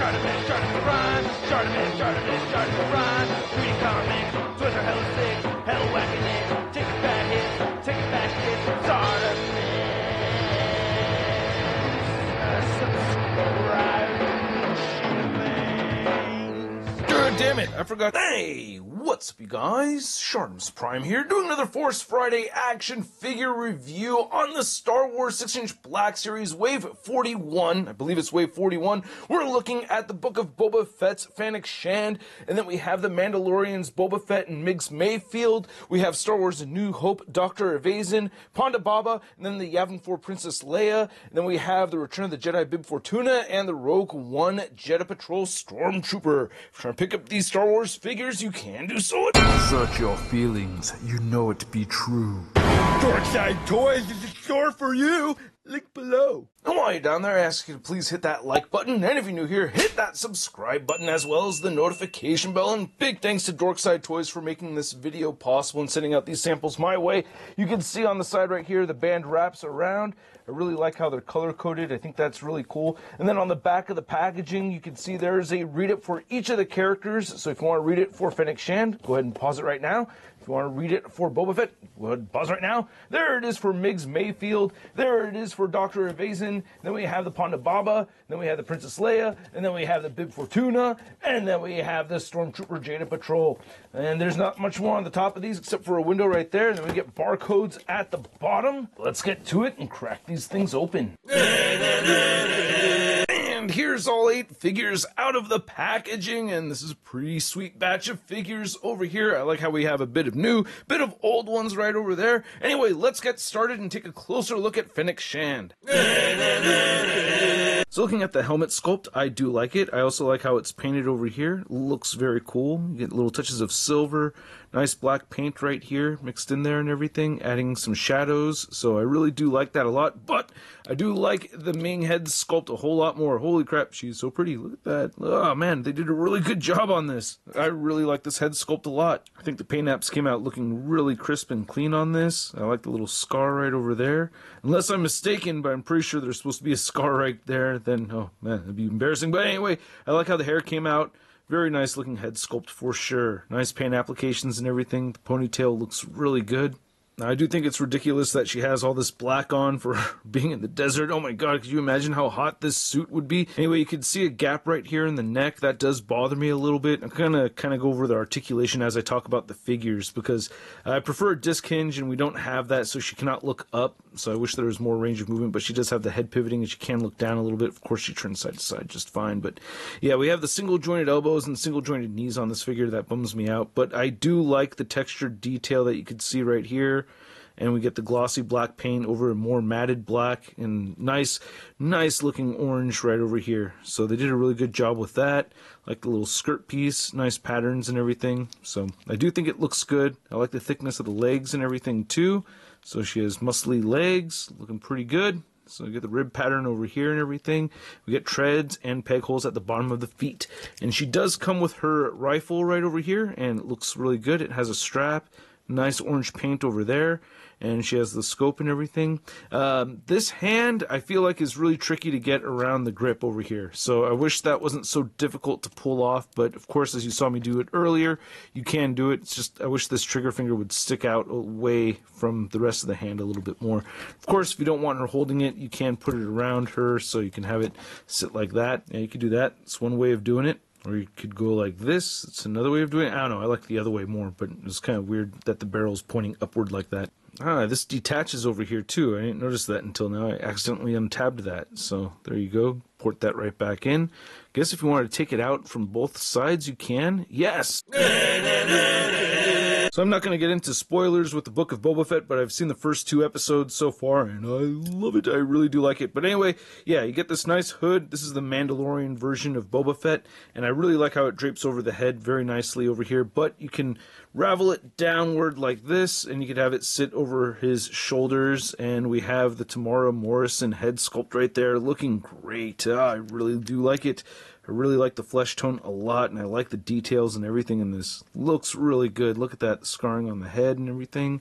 ShartimusPrime. Reading comics, Twitter hella sick, hell whacking it, taking bad hits, taking back shit. God damn it, I forgot. Hey, what's up you guys? ShartimusPrime here, doing another Force Friday action figure review on the Star Wars 6-inch Black Series Wave 41. I believe it's Wave 41. We're looking at the Book of Boba Fett's Fennec Shand, and then we have the Mandalorian's Boba Fett and Migs Mayfield. We have Star Wars A New Hope, Dr. Evazan, Ponda Boba, and then the Yavin 4 Princess Leia. And then we have the Return of the Jedi Bib Fortuna and the Rogue One Jedi Patrol Stormtrooper. If you're trying to pick up these Star Wars figures, you can do so. Search your feelings. You know it to be true. Dorkside Toys is a store for you. Link below. And while you're down there, I ask you to please hit that like button, and if you're new here, hit that subscribe button as well as the notification bell. And big thanks to Dorkside Toys for making this video possible and sending out these samples my way. You can see on the side right here, the band wraps around. I really like how they're color-coded. I think that's really cool. And then on the back of the packaging, you can see there's a read-it for each of the characters. So if you want to read it for Fennec Shand, go ahead and pause it right now. If you want to read it for Boba Fett, go ahead and pause right now. There it is for Migs Mayfield. There it is for Dr. Evazan. Then we have the Ponda Boba. Then we have the Princess Leia. And then we have the Bib Fortuna. And then we have the Stormtrooper Jedi Patrol. And there's not much more on the top of these except for a window right there. And then we get barcodes at the bottom. Let's get to it and crack these things open. And here's all 8 figures out of the packaging, and this is a pretty sweet batch of figures over here. I like how we have a bit of new, bit of old ones right over there. Anyway, let's get started and take a closer look at Fennec Shand. So looking at the helmet sculpt, I do like it. I also like how it's painted over here. Looks very cool. You get little touches of silver, nice black paint right here mixed in there and everything, adding some shadows. So I really do like that a lot, but I do like the Ming head sculpt a whole lot more. Holy crap, she's so pretty. Look at that. Oh man, they did a really good job on this. I really like this head sculpt a lot. I think the paint apps came out looking really crisp and clean on this. I like the little scar right over there. Unless I'm mistaken, but I'm pretty sure there's supposed to be a scar right there. Then, oh man, that'd be embarrassing. But anyway, I like how the hair came out. Very nice looking head sculpt for sure. Nice paint applications and everything. The ponytail looks really good. Now, I do think it's ridiculous that she has all this black on for being in the desert. Oh my god, could you imagine how hot this suit would be? Anyway, you can see a gap right here in the neck. That does bother me a little bit. I'm gonna kind of go over the articulation as I talk about the figures because I prefer a disc hinge and we don't have that, so she cannot look up. So I wish there was more range of movement, but she does have the head pivoting and she can look down a little bit. Of course, she turns side to side just fine. But yeah, we have the single jointed elbows and single jointed knees on this figure. That bums me out. But I do like the textured detail that you can see right here. And we get the glossy black paint over a more matted black and nice looking orange right over here. So they did a really good job with that. Like the little skirt piece, nice patterns and everything. So I do think it looks good. I like the thickness of the legs and everything too. So she has muscly legs, looking pretty good. So we get the rib pattern over here and everything. We get treads and peg holes at the bottom of the feet. And she does come with her rifle right over here, and it looks really good. It has a strap, nice orange paint over there, and she has the scope and everything. This hand, I feel like, is really tricky to get around the grip over here. So I wish that wasn't so difficult to pull off, but of course, as you saw me do it earlier, you can do it. It's just, I wish this trigger finger would stick out away from the rest of the hand a little bit more. Of course, if you don't want her holding it, you can put it around her so you can have it sit like that. Yeah, you can do that. It's one way of doing it. Or you could go like this. It's another way of doing it. I don't know. I like the other way more, but it's kind of weird that the barrel's pointing upward like that. This detaches over here too. I didn't notice that until now. I accidentally untabbed that. So there you go. Port that right back in. Guess if you wanted to take it out from both sides, you can. Yes! So I'm not going to get into spoilers with the Book of Boba Fett, but I've seen the first 2 episodes so far, and I love it. I really do like it. But anyway, yeah, you get this nice hood. This is the Mandalorian version of Boba Fett, and I really like how it drapes over the head very nicely over here. But you can ravel it downward like this, and you could have it sit over his shoulders, and we have the Tamara Morrison head sculpt right there, looking great. I really do like it. I really like the flesh tone a lot, and I like the details and everything in this. Looks really good. Look at that scarring on the head and everything.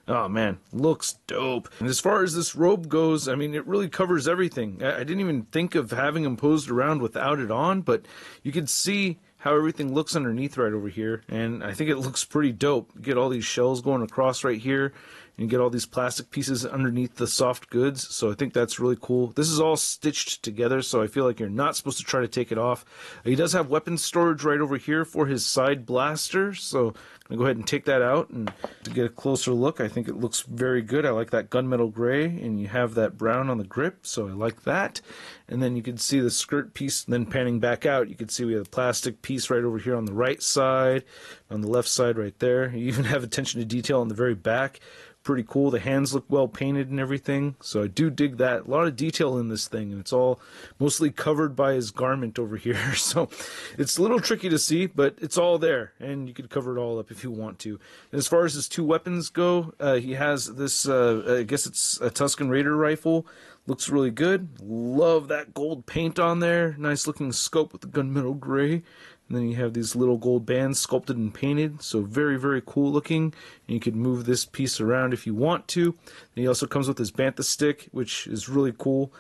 Oh man, looks dope. And as far as this robe goes, I mean, it really covers everything. I didn't even think of having him posed around without it on, but you can see how everything looks underneath right over here, and I think it looks pretty dope. You get all these shells going across right here, and you get all these plastic pieces underneath the soft goods, so I think that's really cool. This is all stitched together, so I feel like you're not supposed to try to take it off. He does have weapon storage right over here for his side blaster, so I'm going to go ahead and take that out, and to get a closer look, I think it looks very good. I like that gunmetal gray, and you have that brown on the grip, so I like that. And then you can see the skirt piece, and then panning back out, you can see we have a plastic piece right over here on the right side, on the left side right there. You even have attention to detail on the very back. Pretty cool. The hands look well painted and everything, so I do dig that. A lot of detail in this thing, and it's all mostly covered by his garment over here, so it's a little tricky to see, but it's all there, and you could cover it all up if you want to. And as far as his two weapons go, he has this, I guess it's a Tusken Raider rifle. Looks really good. Love that gold paint on there. Nice looking scope with the gunmetal gray. And then you have these little gold bands sculpted and painted, so very, very cool looking. And you could move this piece around if you want to. And he also comes with his bantha stick, which is really cool.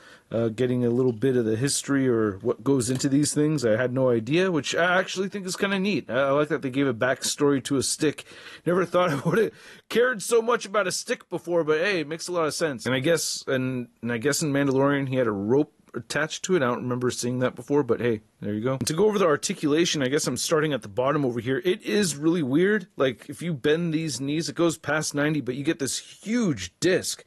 Getting a little bit of the history or what goes into these things. I had no idea, which I actually think is kind of neat. I like that they gave a backstory to a stick. Never thought I would have cared so much about a stick before, but hey, it makes a lot of sense. And I guess in Mandalorian he had a rope attached to it. I don't remember seeing that before, but hey, there you go. To go over the articulation, I guess I'm starting at the bottom over here. It is really weird. Like, if you bend these knees, it goes past 90, but you get this huge disc.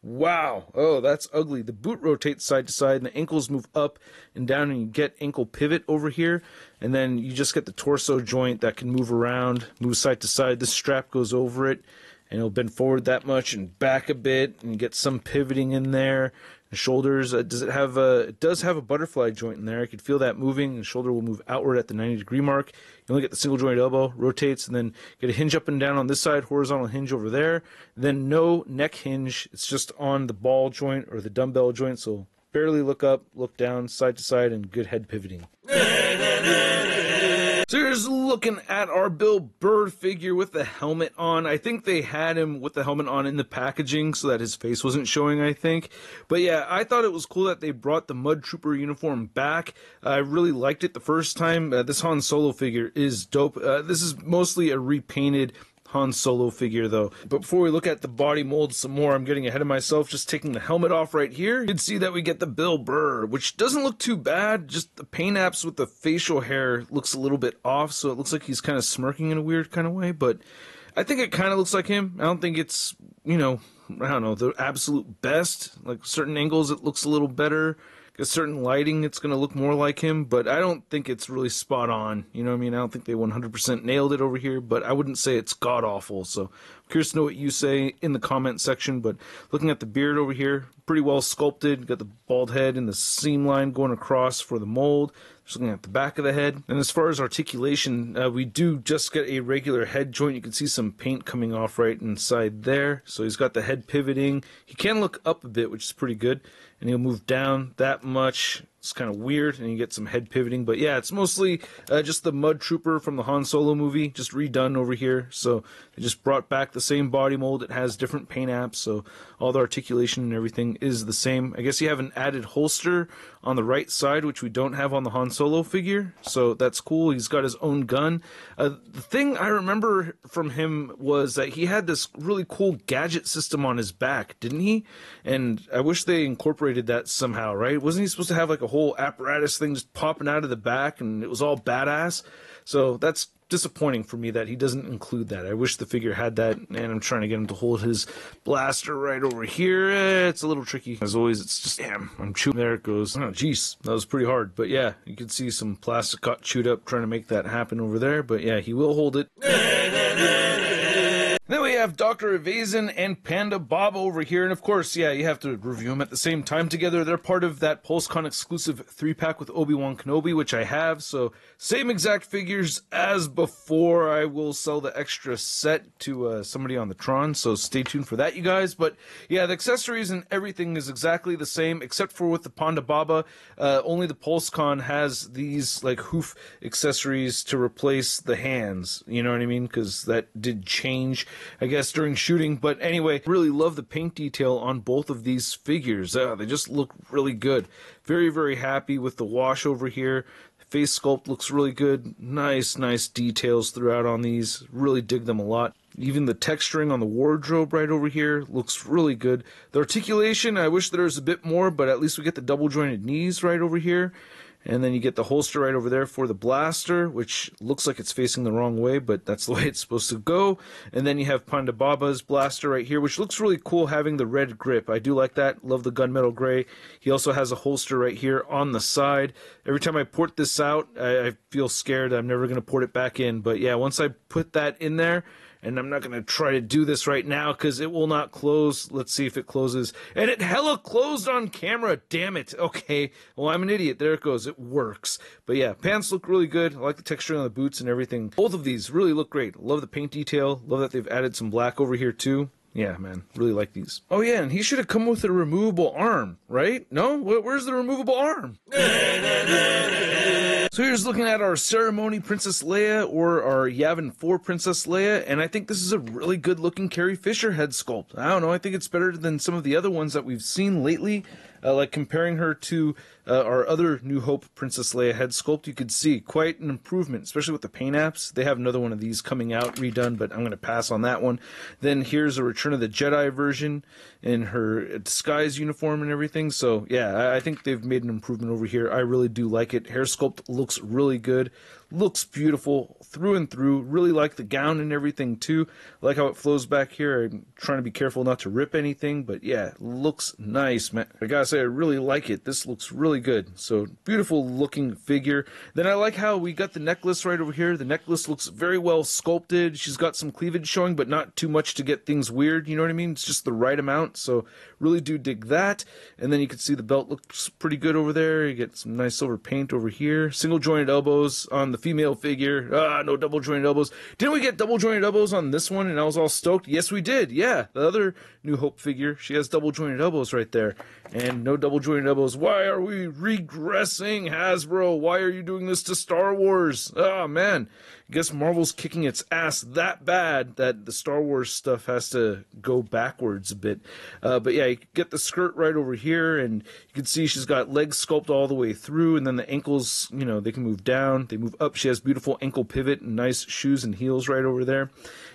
Wow. Oh, that's ugly. The boot rotates side to side, and the ankles move up and down, and you get ankle pivot over here. And then you just get the torso joint that can move around, move side to side. This strap goes over it, and it'll bend forward that much and back a bit, and you get some pivoting in there. The shoulders, it does have a butterfly joint in there. I could feel that moving. The shoulder will move outward at the 90-degree mark. You only get the single joint elbow, rotates, and then get a hinge up and down on this side, horizontal hinge over there. Then no neck hinge. It's just on the ball joint or the dumbbell joint, so barely look up, look down, side to side, and good head pivoting. So here's looking at our Bill Burr figure with the helmet on. I think they had him with the helmet on in the packaging so that his face wasn't showing, I think. But yeah, I thought it was cool that they brought the Mud Trooper uniform back. I really liked it the first time. This Han Solo figure is dope. This is mostly a repainted Han Solo figure though. But before we look at the body mold some more, I'm getting ahead of myself, just taking the helmet off right here. You can see that we get the Bill Burr, which doesn't look too bad. Just the paint apps with the facial hair looks a little bit off, so it looks like he's kind of smirking in a weird kind of way, but I think it kind of looks like him. I don't think it's, I don't know, the absolute best. Like certain angles it looks a little better. A certain lighting, it's going to look more like him, but I don't think it's really spot on. You know what I mean? I don't think they 100% nailed it over here, but I wouldn't say it's god-awful. So I'm curious to know what you say in the comment section, but looking at the beard over here, pretty well sculpted. Got the bald head and the seam line going across for the mold. Just looking at the back of the head. And as far as articulation, we do just get a regular head joint. You can see some paint coming off right inside there. So he's got the head pivoting. He can look up a bit, which is pretty good. And he'll move down that much. It's kind of weird, and you get some head pivoting. But yeah, it's mostly just the Mud Trooper from the Han Solo movie, just redone over here. So they just brought back the same body mold. It has different paint apps, so all the articulation and everything is the same. I guess you have an added holster on the right side, which we don't have on the Han Solo figure. So that's cool. He's got his own gun. The thing I remember from him was that he had this really cool gadget system on his back, didn't he? And I wish they incorporated that somehow, right? Wasn't he supposed to have like a whole apparatus thing just popping out of the back and it was all badass? So that's disappointing for me that he doesn't include that. I wish the figure had that, and I'm trying to get him to hold his blaster right over here. It's a little tricky. As always, it's just, damn, I'm chewing. There it goes. Oh, jeez, that was pretty hard. But yeah, you can see some plastic got chewed up trying to make that happen over there. But yeah, he will hold it. Then we have Dr. Evazan and Panda Boba over here, and of course, yeah, you have to review them at the same time together. They're part of that PulseCon exclusive 3-pack with Obi-Wan Kenobi, which I have, so same exact figures as before. I will sell the extra set to somebody on the Tron, so stay tuned for that, you guys. But yeah, the accessories and everything is exactly the same, except for with the Panda Boba. Only the PulseCon has these like hoof accessories to replace the hands, you know what I mean? Because that did change. I guess, during shooting. But anyway, really love the paint detail on both of these figures. They just look really good. Very, very happy with the wash over here. Face sculpt looks really good. Nice details throughout on these. Really dig them a lot. Even the texturing on the wardrobe right over here looks really good. The articulation, I wish there was a bit more, but at least we get the double jointed knees right over here. And then you get the holster right over there for the blaster, which looks like it's facing the wrong way, but that's the way it's supposed to go. And then you have Panda Baba's blaster right here, which looks really cool having the red grip. I do like that. Love the gunmetal gray. He also has a holster right here on the side. Every time I port this out, I feel scared I'm never going to port it back in. But yeah, once I put that in there, and I'm not going to try to do this right now because it will not close. Let's see if it closes. And it hella closed on camera. Damn it. Okay. Well, I'm an idiot. There it goes. It works. But yeah, pants look really good. I like the texture on the boots and everything. Both of these really look great. Love the paint detail. Love that they've added some black over here too. Yeah, man. Really like these. Oh yeah, and he should have come with a removable arm, right? No? Where's the removable arm? So here's looking at our Ceremony Princess Leia, or our Yavin 4 Princess Leia, and I think this is a really good looking Carrie Fisher head sculpt. I don't know, I think it's better than some of the other ones that we've seen lately. Like comparing her to our other New Hope Princess Leia head sculpt, you could see quite an improvement, especially with the paint apps. They have another one of these coming out, redone, but I'm going to pass on that one. Then here's a Return of the Jedi version in her disguise uniform and everything. So yeah, I think they've made an improvement over here. I really do like it. Hair sculpt looks really good. Looks beautiful through and through. Really like the gown and everything too. I like how it flows back here. I'm trying to be careful not to rip anything, but yeah, looks nice, man. I gotta say, I really like it. This looks really good. So beautiful looking figure. Then I like how we got the necklace right over here. The necklace looks very well sculpted. She's got some cleavage showing, but not too much to get things weird. You know what I mean? It's just the right amount. So really do dig that. And then you can see the belt looks pretty good over there. You get some nice silver paint over here. Single jointed elbows on the female figure. No double jointed elbows. Didn't we get double jointed elbows on this one and I was all stoked? Yes, we did. Yeah, the other New Hope figure, she has double jointed elbows right there. And no double jointed elbows. Why are we regressing, Hasbro? Why are you doing this to Star Wars? Oh, man. I guess Marvel's kicking its ass that bad that the Star Wars stuff has to go backwards a bit. But yeah, you get the skirt right over here, and you can see she's got legs sculpt all the way through, and then the ankles, you know, they can move down, they move up. She has beautiful ankle pivot and nice shoes and heels right over there.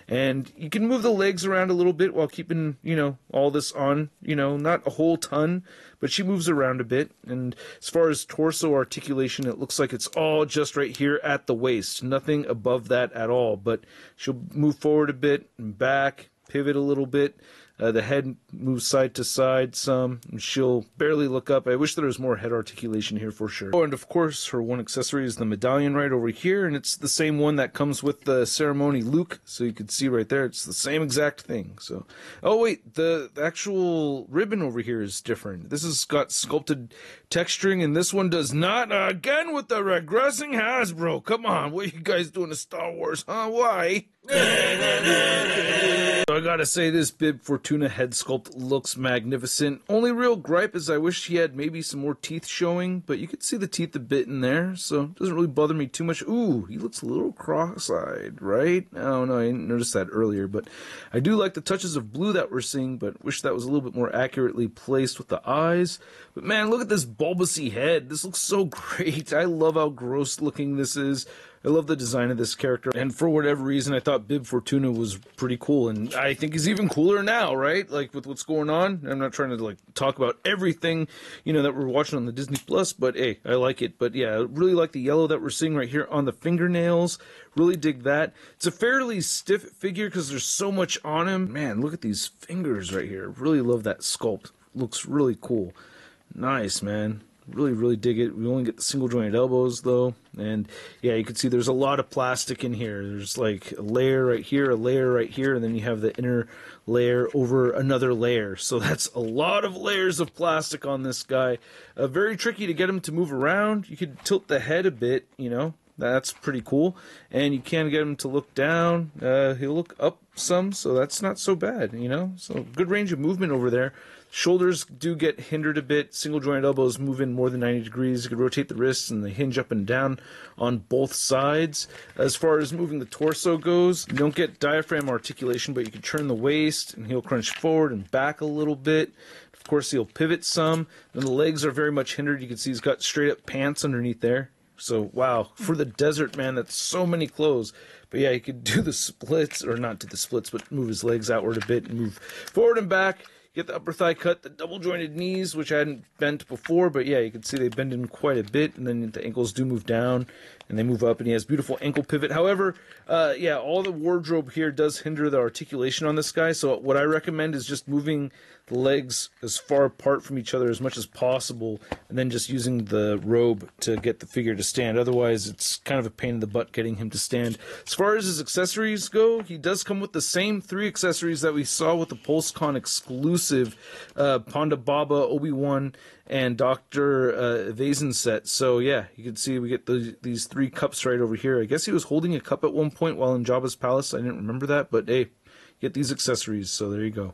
And you can move the legs around a little bit while keeping, you know, all this on, you know, not a whole ton, but she moves around a bit. And as far as torso articulation, it looks like it's all just right here at the waist. Nothing above that at all, but she'll move forward a bit and back, pivot a little bit. The head moves side to side some, and she'll barely look up. I wish there was more head articulation here for sure. Oh, and of course, her one accessory is the medallion right over here, and it's the same one that comes with the Ceremony Luke, so you can see right there, it's the same exact thing. So, oh wait, the actual ribbon over here is different. This has got sculpted texturing, and this one does not. Again with the regressing Hasbro. Come on, what are you guys doing to Star Wars, huh? Why? So I gotta say, this Bib Fortuna head sculpt looks magnificent. Only real gripe is I wish he had maybe some more teeth showing, but you can see the teeth a bit in there, so it doesn't really bother me too much. Ooh, he looks a little cross-eyed, right? I don't know, I didn't notice that earlier, but I do like the touches of blue that we're seeing, but wish that was a little bit more accurately placed with the eyes. But man, look at this bulbousy head. This looks so great. I love how gross looking this is. I love the design of this character, and for whatever reason, I thought Bib Fortuna was pretty cool, and I think he's even cooler now, right? Like, with what's going on. I'm not trying to, like, talk about everything, you know, that we're watching on the Disney Plus, but hey, I like it. But yeah, I really like the yellow that we're seeing right here on the fingernails. Really dig that. It's a fairly stiff figure because there's so much on him. Man, look at these fingers right here. Really love that sculpt. Looks really cool. Nice, man. Really dig it. We only get the single jointed elbows though, and yeah, you can see there's a lot of plastic in here. There's like a layer right here, a layer right here, and then you have the inner layer over another layer. So that's a lot of layers of plastic on this guy. Very tricky to get him to move around. You could tilt the head a bit, you know. That's pretty cool. And you can get him to look down. He'll look up some, so that's not so bad, you know. So good range of movement over there. Shoulders do get hindered a bit. Single jointed elbows move in more than 90 degrees. You can rotate the wrists and they hinge up and down on both sides. As far as moving the torso goes, you don't get diaphragm articulation, but you can turn the waist and heel crunch forward and back a little bit. Of course, he'll pivot some. Then the legs are very much hindered. You can see he's got straight up pants underneath there. So, wow, for the desert, man, that's so many clothes. But yeah, he could do the splits, or not do the splits, but move his legs outward a bit and move forward and back. Get the upper thigh cut, the double jointed knees, which I hadn't bent before, but yeah, you can see they bend in quite a bit, and then the ankles do move down, and they move up, and he has beautiful ankle pivot. However, yeah, all the wardrobe here does hinder the articulation on this guy, so what I recommend is just moving the legs as far apart from each other as much as possible, and then just using the robe to get the figure to stand. Otherwise, it's kind of a pain in the butt getting him to stand. As far as his accessories go, he does come with the same 3 accessories that we saw with the PulseCon exclusive Ponda Boba, Obi-Wan, and Dr. Evazan set. So yeah, you can see we get these 3 cups right over here. I guess he was holding a cup at one point while in Jabba's palace. I didn't remember that, but hey, get these accessories, so there you go.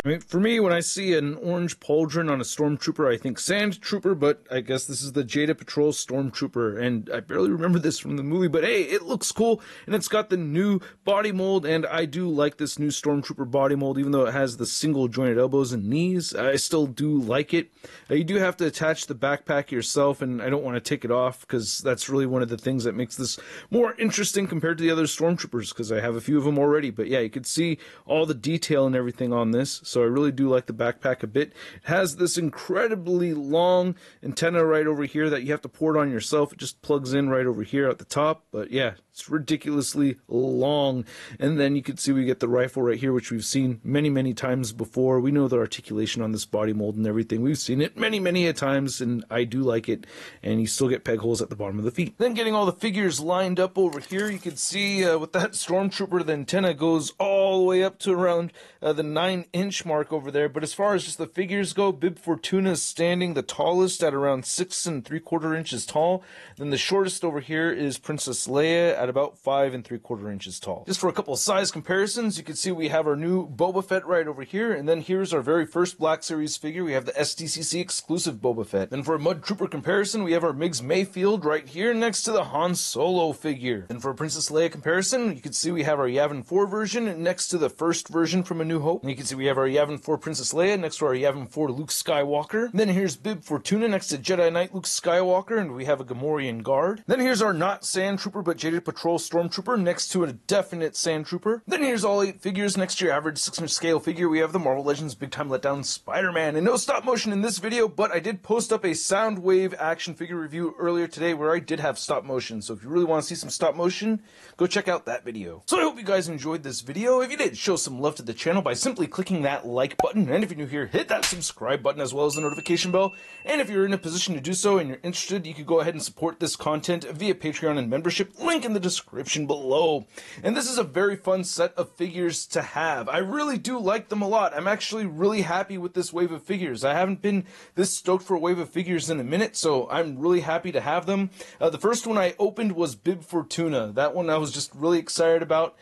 I mean, for me, when I see an orange pauldron on a Stormtrooper, I think Sand Trooper, but I guess this is the Jada Patrol Stormtrooper, and I barely remember this from the movie, but hey, it looks cool, and it's got the new body mold, and I do like this new Stormtrooper body mold, even though it has the single jointed elbows and knees. I still do like it. You do have to attach the backpack yourself, and I don't want to take it off, because that's really one of the things that makes this more interesting compared to the other Stormtroopers, because I have a few of them already, but yeah, you can see all the detail and everything on this, so I really do like the backpack a bit. It has this incredibly long antenna right over here that you have to port on yourself. It just plugs in right over here at the top, but yeah, it's ridiculously long. And then you can see we get the rifle right here, which we've seen many, many times before. We know the articulation on this body mold and everything. We've seen it many, many a times, and I do like it. And you still get peg holes at the bottom of the feet. Then getting all the figures lined up over here, you can see with that Stormtrooper, the antenna goes all the way up to around the 9-inch mark over there. But as far as just the figures go, Bib Fortuna is standing the tallest at around 6 3/4 inches tall. Then the shortest over here is Princess Leia at about 5 3/4 inches tall. Just for a couple of size comparisons, you can see we have our new Boba Fett right over here, and then here's our very first Black Series figure. We have the SDCC exclusive Boba Fett. Then for a Mud Trooper comparison, we have our Migs Mayfield right here next to the Han Solo figure. Then for a Princess Leia comparison, you can see we have our Yavin 4 version next to the first version from A New Hope. And you can see we have our Yavin 4 Princess Leia next to our Yavin 4 Luke Skywalker. And then here's Bib Fortuna next to Jedi Knight Luke Skywalker, and we have a Gamorrean guard. Then here's our not Sand Trooper but Jada Patrol Stormtrooper next to a definite Sand Trooper. Then here's all 8 figures next to your average 6-inch scale figure. We have the Marvel Legends Big Time Letdown Spider-Man. And no stop motion in this video, but I did post up a Soundwave action figure review earlier today where I did have stop motion. So if you really want to see some stop motion, go check out that video. So I hope you guys enjoyed this video. If you did, show some love to the channel by simply clicking that like button. And if you're new here, hit that subscribe button as well as the notification bell. And if you're in a position to do so and you're interested, you could go ahead and support this content via Patreon and membership, link in the description below. And this is a very fun set of figures to have. I really do like them a lot. I'm actually really happy with this wave of figures. I haven't been this stoked for a wave of figures in a minute, so I'm really happy to have them. The first one I opened was Bib Fortuna. That one I was just really excited about.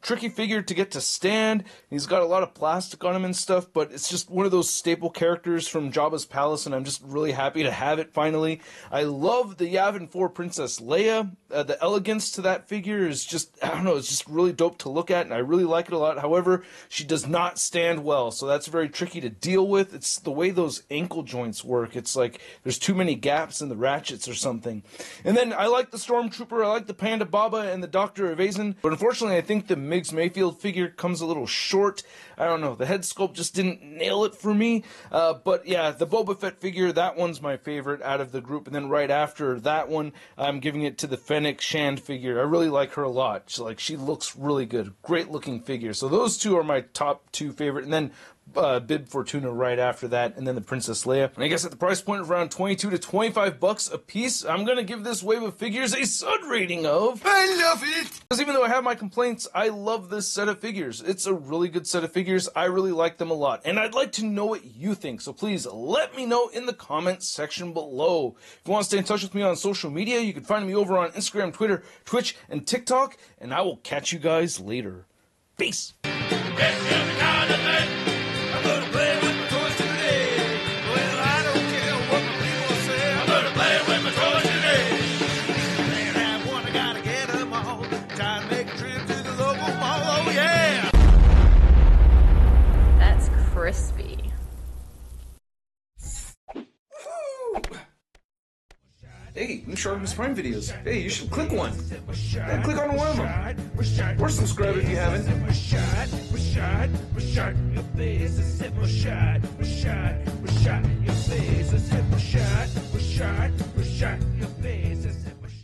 Tricky figure to get to stand. He's got a lot of plastic on him and stuff, but it's just one of those staple characters from Jabba's palace, and I'm just really happy to have it finally. I love the Yavin 4 Princess Leia. The elegance to that figure is just, I don't know, it's just really dope to look at, and I really like it a lot. However, she does not stand well, so that's very tricky to deal with. It's the way those ankle joints work. It's like there's too many gaps in the ratchets or something. And then I like the Stormtrooper, I like the Panda Baba and the Dr. Evazan, but unfortunately I think the Migs Mayfield figure comes a little short. I don't know, the head sculpt just didn't nail it for me. But yeah, the Boba Fett figure, that one's my favorite out of the group. And then right after that one, I'm giving it to the Fennec Shand figure. I really like her a lot. She looks really good. Great looking figure. So those two are my top 2 favorite. And then Bib Fortuna right after that, and then the Princess Leia. And I guess at the price point of around 22 to 25 bucks a piece, I'm gonna give this wave of figures a Sud rating of I love it! Because even though I have my complaints, I love this set of figures. It's a really good set of figures. I really like them a lot, and I'd like to know what you think, so please let me know in the comments section below. If you want to stay in touch with me on social media, you can find me over on Instagram, Twitter, Twitch, and TikTok, and I will catch you guys later. Peace! This is the kind of thing Hey, new ShartimusPrime videos. Hey, you should click one. Yeah, click on one of them. Or subscribe if you haven't. Your face is shot. Your face is shot.